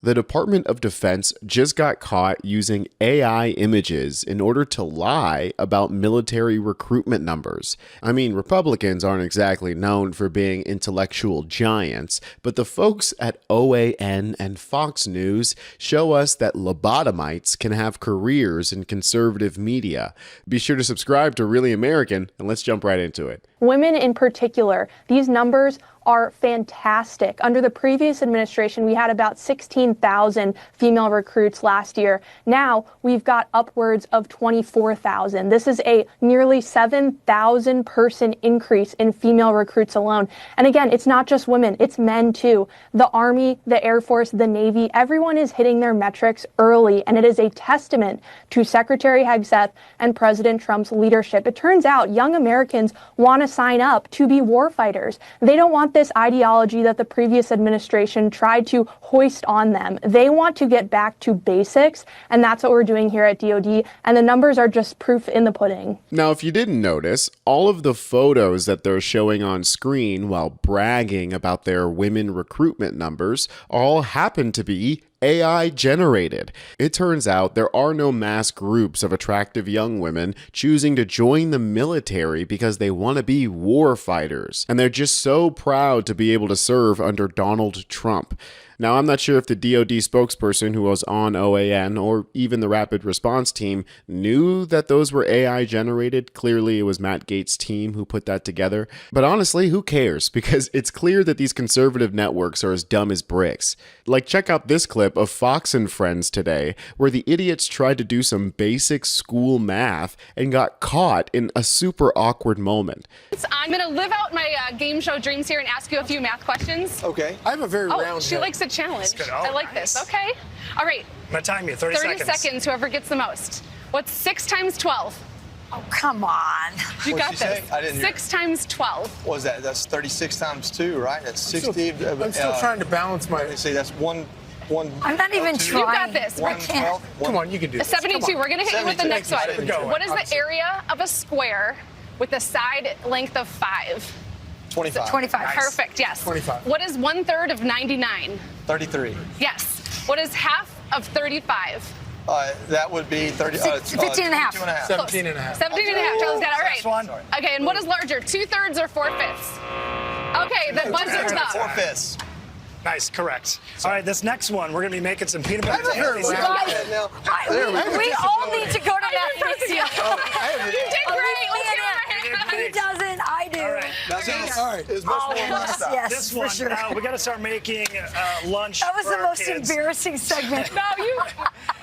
The Department of Defense just got caught using AI images in order to lie about military recruitment numbers. I mean, Republicans aren't exactly known for being intellectual giants, but the folks at OAN and Fox News show us that lobotomites can have careers in conservative media. Be sure to subscribe to Really American, and let's jump right into it. Women in particular, these numbers are fantastic. Under the previous administration, we had about 16,000 female recruits last year. Now we've got upwards of 24,000. This is a nearly 7,000 person increase in female recruits alone. And again, it's not just women, it's men too. The Army, the Air Force, the Navy, everyone is hitting their metrics early, and it is a testament to Secretary Hegseth and President Trump's leadership. It turns out young Americans want to sign up to be warfighters. They don't want this ideology that the previous administration tried to hoist on them. They want to get back to basics, and that's what we're doing here at DoD, and the numbers are just proof in the pudding. Now, if you didn't notice, all of the photos that they're showing on screen while bragging about their women recruitment numbers all happen to be AI generated. It turns out there are no mass groups of attractive young women choosing to join the military because they want to be war fighters, and they're just so proud to be able to serve under Donald Trump. Now, I'm not sure if the DoD spokesperson who was on OAN or even the rapid response team knew that those were AI generated. Clearly, it was Matt Gaetz' team who put that together. But honestly, who cares? Because it's clear that these conservative networks are as dumb as bricks. Like, check out this clip of Fox and Friends today, where the idiots tried to do some basic school math and got caught in a super awkward moment. I'm going to live out my game show dreams here and ask you a few math questions. Okay. I have a very round she head. likes a challenge. Oh, I like this. Okay. All right. I'm going to time you. 30 seconds. 30 seconds, whoever gets the most. What's 6 times 12? Oh, come on. You got What'd you this. say? I didn't hear 6 times 12. What was that? That's 36 times 2, right? That's 60. I'm still trying to balance my... Let me see. That's one. I'm not even trying. You got this. I can't. Come on, you can do this. 72. We're going to hit you with the next one. Go. What is the area of a square with a side length of 5? 25. 25. Nice. Perfect, yes. 25. What is 1/3 of 99? 33. Yes. What is half of 35? That would be 30. 15 and a half. 17 and a half. 17 and a half. Charles got it. All right. Last one. Okay, and what is larger, 2/3 or 4/5? Okay, the buzzer's up. 4/5. Nice, correct. All right, this next one, we're going to be making some peanut butter. We all need to go to that museum. You did great. Let's give her a hand. He doesn't, I do. All right. All right. It's much more Yes, yes, This for one, sure. we got to start making lunch. That was for the our most kids. embarrassing segment. No, you.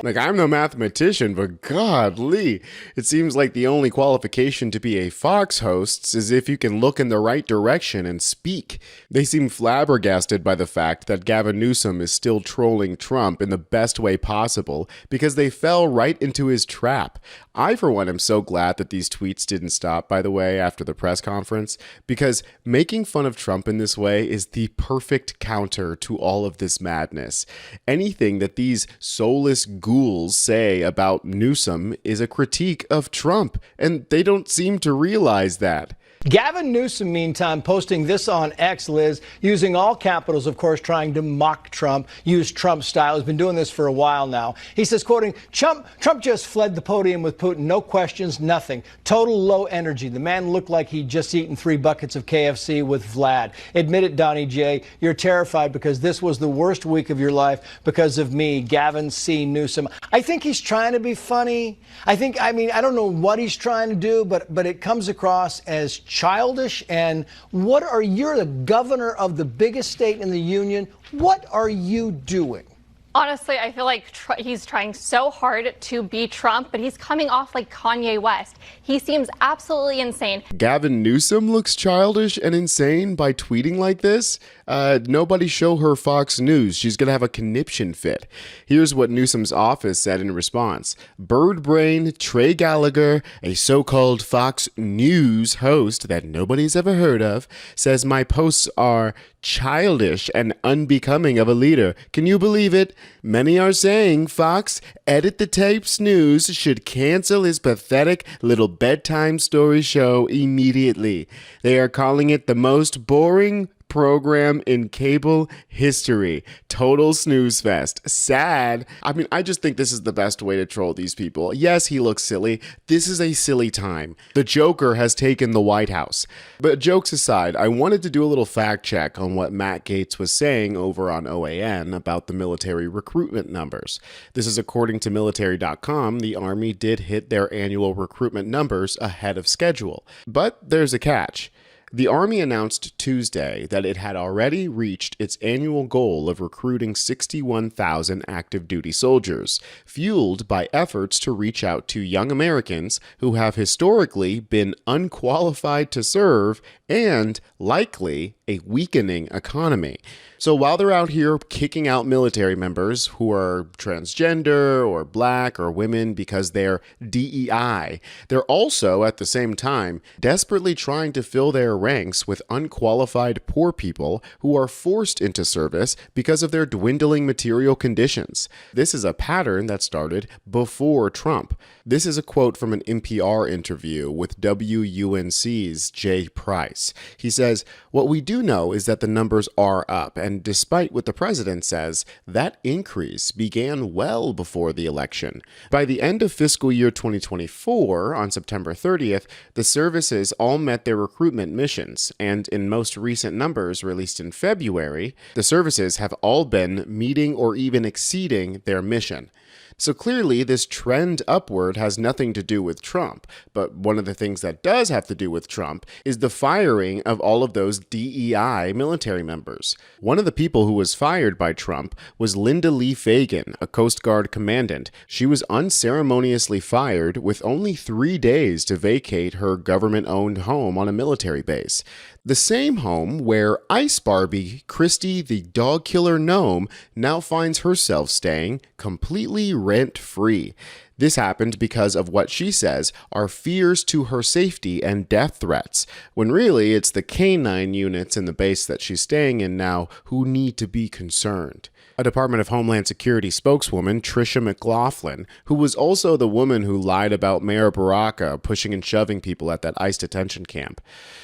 Like, I'm no mathematician, but godly, it seems like the only qualification to be a Fox host is if you can look in the right direction and speak. They seem flabbergasted by the fact that Gavin Newsom is still trolling Trump in the best way possible because they fell right into his trap. I, for one, am so glad that these tweets didn't stop, by the way, after the press conference, because making fun of Trump in this way is the perfect counter to all of this madness. Anything that these soulless ghouls say about Newsom is a critique of Trump, and they don't seem to realize that. Gavin Newsom, meantime, posting this on X, Liz, using all capitals, of course, trying to mock Trump, use Trump style. He's been doing this for a while now. He says, quoting, Trump just fled the podium with Putin. No questions, nothing. Total low energy. The man looked like he'd just eaten 3 buckets of KFC with Vlad. Admit it, Donnie J. You're terrified because this was the worst week of your life because of me, Gavin C. Newsom. I think he's trying to be funny. I don't know what he's trying to do, but it comes across as childish. And you're the governor of the biggest state in the union. What are you doing? Honestly, I feel like he's trying so hard to be Trump, but he's coming off like Kanye West. He seems absolutely insane. Gavin Newsom looks childish and insane by tweeting like this. Nobody show her Fox News. She's going to have a conniption fit. Here's what Newsom's office said in response. Bird Brain Trey Gallagher, a so-called Fox News host that nobody's ever heard of, says my posts are childish and unbecoming of a leader. Can you believe it? Many are saying Fox, edit the tapes news, should cancel his pathetic little bedtime story show immediately. They are calling it the most boring program in cable history. Total snooze fest. Sad. I mean, I just think this is the best way to troll these people. Yes, he looks silly. This is a silly time. The Joker has taken the White House. But jokes aside, I wanted to do a little fact check on what Matt Gaetz was saying over on OAN about the military recruitment numbers. This is according to military.com. The Army did hit their annual recruitment numbers ahead of schedule. But there's a catch. The Army announced Tuesday that it had already reached its annual goal of recruiting 61,000 active duty soldiers, fueled by efforts to reach out to young Americans who have historically been unqualified to serve and, likely, a weakening economy. So while they're out here kicking out military members who are transgender or black or women because they're DEI, they're also, at the same time, desperately trying to fill their ranks with unqualified poor people who are forced into service because of their dwindling material conditions. This is a pattern that started before Trump. This is a quote from an NPR interview with WUNC's Jay Price. He says, "What we do know is that the numbers are up, and despite what the president says, that increase began well before the election. By the end of fiscal year 2024, on September 30th, the services all met their recruitment missions, and in most recent numbers released in February, the services have all been meeting or even exceeding their mission." So clearly, this trend upward has nothing to do with Trump. But one of the things that does have to do with Trump is the firing of all of those DEI military members. One of the people who was fired by Trump was Linda Lee Fagan, a Coast Guard commandant. She was unceremoniously fired with only 3 days to vacate her government-owned home on a military base. The same home where Ice Barbie Christie the dog killer gnome now finds herself staying completely rent-free. This happened because of what she says are fears to her safety and death threats, when really it's the canine units in the base that she's staying in now who need to be concerned. A Department of Homeland Security spokeswoman, Tricia McLaughlin, who was also the woman who lied about Mayor Baraka pushing and shoving people at that ICE detention camp.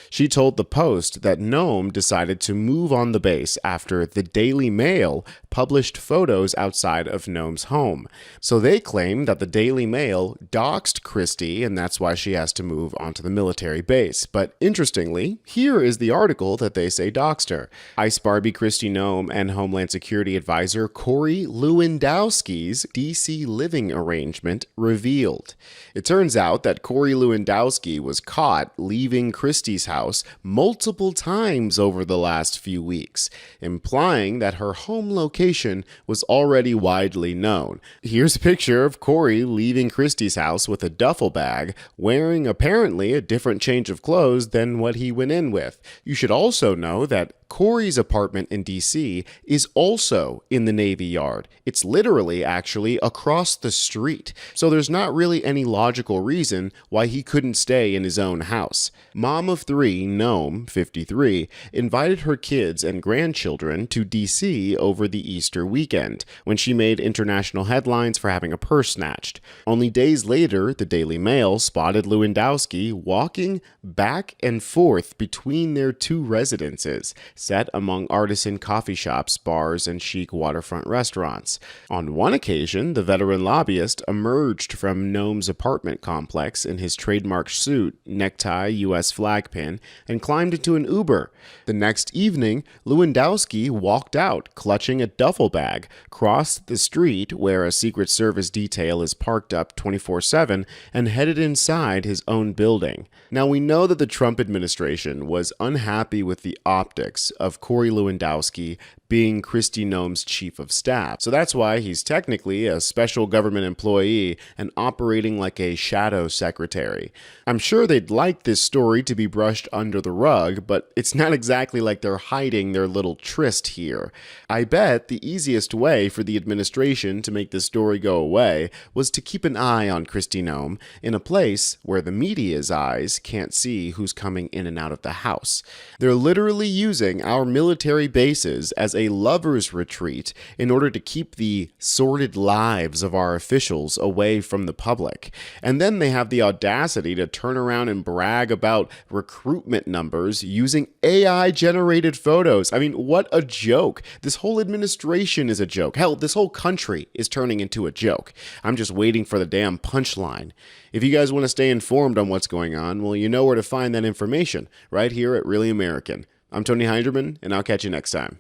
She told the Post that Nome decided to move on the base after the Daily Mail published photos outside of Nome's home. So they claim that the Daily Mail doxed Christie, and that's why she has to move onto the military base. But interestingly, here is the article that they say doxed her. Ice Barbie Christie Nome and Homeland Security advisor Corey Lewandowski's DC living arrangement revealed. It turns out that Corey Lewandowski was caught leaving Christie's house multiple times over the last few weeks, implying that her home location was already widely known. Here's a picture of Corey leaving Christie's house with a duffel bag, wearing apparently a different change of clothes than what he went in with. You should also know that Corey's apartment in DC is also in the Navy Yard. It's literally actually across the street, so there's not really any logical reason why he couldn't stay in his own house. Mom of 3, Nome, 53, invited her kids and grandchildren to DC over the Easter weekend, when she made international headlines for having a purse snatched. Only days later, the Daily Mail spotted Lewandowski walking back and forth between their two residences, set among artisan coffee shops, bars, and chic waterfront restaurants. On one occasion, the veteran lobbyist emerged from Nome's apartment complex in his trademark suit, necktie, U.S. flag pin, and climbed into an Uber. The next evening, Lewandowski walked out, clutching a duffel bag, crossed the street where a Secret Service detail is parked up 24/7, and headed inside his own building. Now, we know that the Trump administration was unhappy with the optics of Corey Lewandowski being Christie Nome's chief of staff. So that's why he's technically a special government employee and operating like a shadow secretary. I'm sure they'd like this story to be brushed under the rug, but it's not exactly like they're hiding their little tryst here. I bet the easiest way for the administration to make this story go away was to keep an eye on Christie Nome in a place where the media's eyes can't see who's coming in and out of the house. They're literally using our military bases as a lover's retreat in order to keep the sordid lives of our officials away from the public. And then they have the audacity to turn around and brag about recruitment numbers using AI-generated photos. I mean, what a joke. This whole administration is a joke. Hell, this whole country is turning into a joke. I'm just waiting for the damn punchline. If you guys want to stay informed on what's going on, well, you know where to find that information, right here at Really American. I'm Tony Hinderman, and I'll catch you next time.